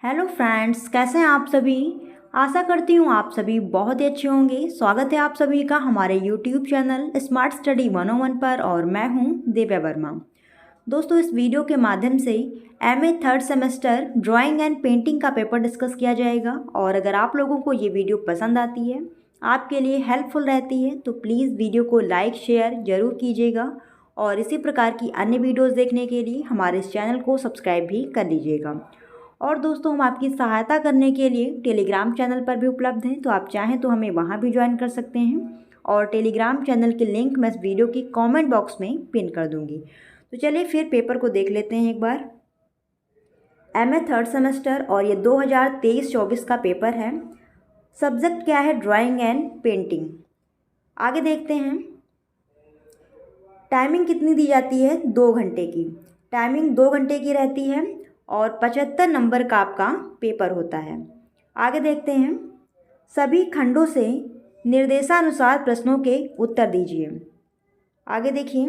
Hello friends, कैसे हैं आप सभी। आशा करती हूँ आप सभी बहुत ही अच्छे होंगे। स्वागत है आप सभी का हमारे यूट्यूब चैनल स्मार्ट स्टडी 101 पर और मैं हूँ दिव्या वर्मा। दोस्तों, इस वीडियो के माध्यम से MA third semester drawing and painting का पेपर डिस्कस किया जाएगा और अगर आप लोगों को ये वीडियो पसंद आती है, आपके लिए हेल्पफुल रहती है, तो प्लीज़ वीडियो को लाइक शेयर ज़रूर कीजिएगा और इसी प्रकार की अन्य वीडियोज़ देखने के लिए हमारे इस चैनल को सब्सक्राइब भी कर लीजिएगा। और दोस्तों, हम आपकी सहायता करने के लिए टेलीग्राम चैनल पर भी उपलब्ध हैं, तो आप चाहें तो हमें वहां भी ज्वाइन कर सकते हैं और टेलीग्राम चैनल की लिंक मैं इस वीडियो की कमेंट बॉक्स में पिन कर दूंगी। तो चलिए फिर पेपर को देख लेते हैं एक बार। एमए थर्ड सेमेस्टर और ये 2023-24 का पेपर है। सब्जेक्ट क्या है? Drawing and painting. आगे देखते हैं। टाइमिंग कितनी दी जाती है? 2 घंटे की। टाइमिंग 2 घंटे की रहती है और 75 नंबर का आपका पेपर होता है। आगे देखते हैं। सभी खंडों से निर्देशानुसार प्रश्नों के उत्तर दीजिए। आगे देखिए।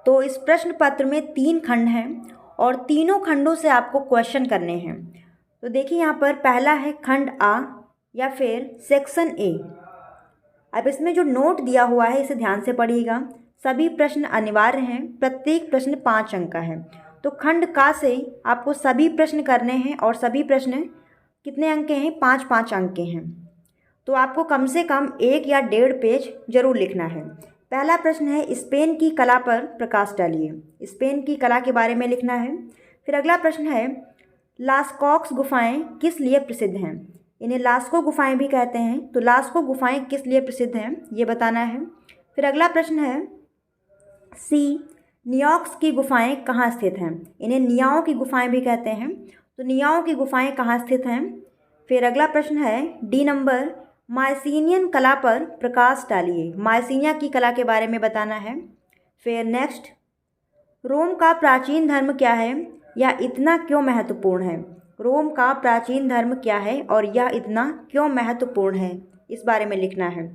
तो इस प्रश्न पत्र में 3 खंड हैं और तीनों खंडों से आपको क्वेश्चन करने हैं। तो देखिए यहाँ पर पहला है खंड आ या फिर सेक्शन ए। अब इसमें जो नोट दिया हुआ है इसे ध्यान से पढ़िएगा। सभी प्रश्न अनिवार्य हैं। प्रत्येक प्रश्न 5 अंक का है। तो खंड का से आपको सभी प्रश्न करने हैं और सभी प्रश्न कितने अंक के हैं? 5-5 अंक के हैं। तो आपको कम से कम 1 या 1.5 पेज जरूर लिखना है। पहला प्रश्न है स्पेन की कला पर प्रकाश डालिए। स्पेन की कला के बारे में लिखना है। फिर अगला प्रश्न है लास्कॉक्स गुफाएं किस लिए प्रसिद्ध हैं? इन्हें लास्को गुफाएं भी कहते हैं। तो लास्को गुफाएं किस लिए प्रसिद्ध हैं ये बताना है। फिर अगला प्रश्न है सी नियोक्स की गुफाएं कहाँ स्थित हैं? इन्हें नियाओं की गुफाएं भी कहते हैं। तो नियाओं की गुफाएं कहाँ स्थित हैं? फिर अगला प्रश्न है डी नंबर मायसीनियन कला पर प्रकाश डालिए। मायसीनिया की कला के बारे में बताना है। फिर नेक्स्ट, रोम का प्राचीन धर्म क्या है? यह इतना क्यों महत्वपूर्ण है? रोम का प्राचीन धर्म क्या है और यह इतना क्यों महत्वपूर्ण है? इस बारे में लिखना है।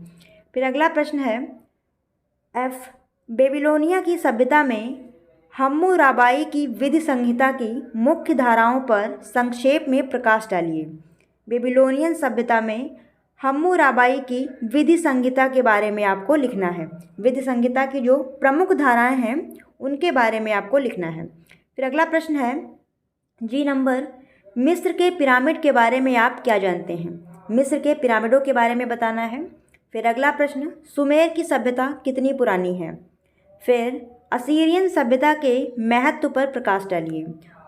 फिर अगला प्रश्न है एफ बेबीलोनिया की सभ्यता में हम्मुराबाई की विधि संहिता की मुख्य धाराओं पर संक्षेप में प्रकाश डालिए। बेबीलोनियन सभ्यता में हम्मुराबाई की विधि संहिता के बारे में आपको लिखना है। विधि संहिता की जो प्रमुख धाराएं हैं उनके बारे में आपको लिखना है। फिर अगला प्रश्न है जी नंबर मिस्र के पिरामिड के बारे में आप क्या जानते हैं? मिस्र के पिरामिडों के बारे में बताना है। फिर अगला प्रश्न सुमेर की सभ्यता कितनी पुरानी है? फिर असीरियन सभ्यता के महत्व पर प्रकाश डालिए।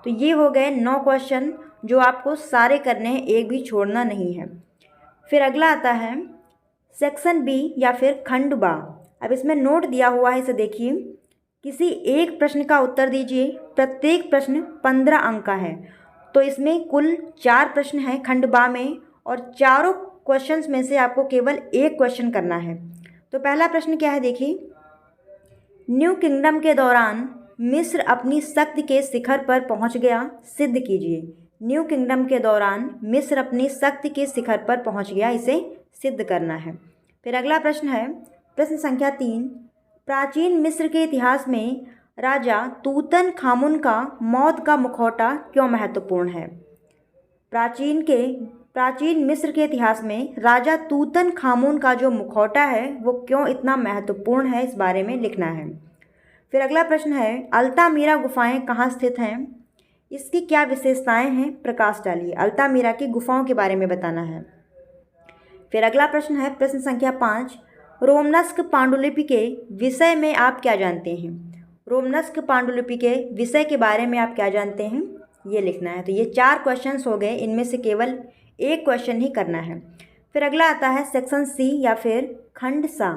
तो ये हो गए 9 क्वेश्चन जो आपको सारे करने हैं, एक भी छोड़ना नहीं है। फिर अगला आता है सेक्शन बी या फिर खंड बा। अब इसमें नोट दिया हुआ है, इसे देखिए। किसी एक प्रश्न का उत्तर दीजिए। प्रत्येक प्रश्न 15 अंक का है। तो इसमें कुल 4 प्रश्न हैं खंड बा में और चारों क्वेश्चंस में से आपको केवल एक क्वेश्चन करना है। तो पहला प्रश्न क्या है देखिए। न्यू किंगडम के दौरान मिस्र अपनी शक्ति के शिखर पर पहुंच गया, सिद्ध कीजिए। न्यू किंगडम के दौरान मिस्र अपनी शक्ति के शिखर पर पहुंच गया, इसे सिद्ध करना है। फिर अगला प्रश्न है प्रश्न संख्या 3। प्राचीन मिस्र के इतिहास में राजा तूतन खामुन का मौत का मुखौटा क्यों महत्वपूर्ण है? प्राचीन मिस्र के इतिहास में राजा तूतन खामुन का जो मुखौटा है वो क्यों इतना महत्वपूर्ण है, इस बारे में लिखना है। फिर अगला प्रश्न है अल्तामीरा गुफाएं कहाँ स्थित हैं? इसकी क्या विशेषताएं हैं? प्रकाश डालिए। अल्तामीरा की गुफाओं के बारे में बताना है। फिर अगला प्रश्न है प्रश्न संख्या 5। रोमनस्क पांडुलिपि के विषय में आप क्या जानते हैं? रोमनस्क पांडुलिपि के विषय के बारे में आप क्या जानते हैं, ये लिखना है। तो ये 4 क्वेश्चंस हो गए, इनमें से केवल एक क्वेश्चन ही करना है। फिर अगला आता है सेक्शन सी या फिर खंड सा।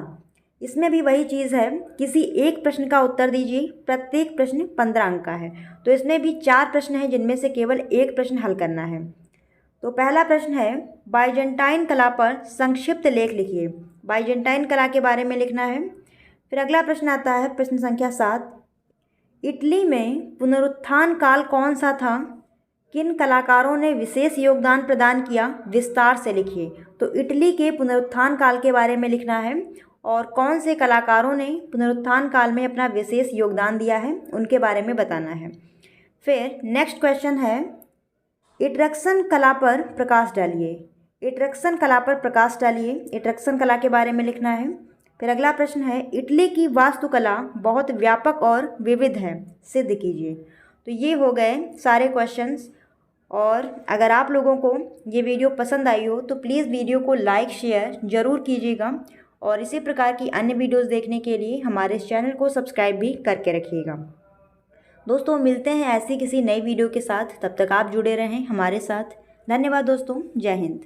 इसमें भी वही चीज़ है, किसी एक प्रश्न का उत्तर दीजिए। प्रत्येक प्रश्न 15 अंक का है। तो इसमें भी 4 प्रश्न हैं जिनमें से केवल एक प्रश्न हल करना है। तो पहला प्रश्न है बाइजेंटाइन कला पर संक्षिप्त लेख लिखिए। बाइजेंटाइन कला के बारे में लिखना है। फिर अगला प्रश्न आता है प्रश्न संख्या 7। इटली में पुनरुत्थान काल कौन सा था? किन कलाकारों ने विशेष योगदान प्रदान किया? विस्तार से लिखिए। तो इटली के पुनरुत्थान काल के बारे में लिखना है और कौन से कलाकारों ने पुनरुत्थान काल में अपना विशेष योगदान दिया है उनके बारे में बताना है। फिर नेक्स्ट क्वेश्चन है इटरक्शन कला पर प्रकाश डालिए। इटरक्शन कला पर प्रकाश डालिए, इटरक्शन कला के बारे में लिखना है। फिर अगला प्रश्न है, इटली की वास्तुकला बहुत व्यापक और विविध है, सिद्ध कीजिए। तो ये हो गए सारे क्वेश्चंस। और अगर आप लोगों को ये वीडियो पसंद आई हो तो प्लीज़ वीडियो को लाइक शेयर ज़रूर कीजिएगा, और इसी प्रकार की अन्य वीडियोस देखने के लिए हमारे इस चैनल को सब्सक्राइब भी करके रखिएगा। दोस्तों मिलते हैं ऐसी किसी नई वीडियो के साथ, तब तक आप जुड़े रहें हमारे साथ। धन्यवाद दोस्तों, जय हिंद।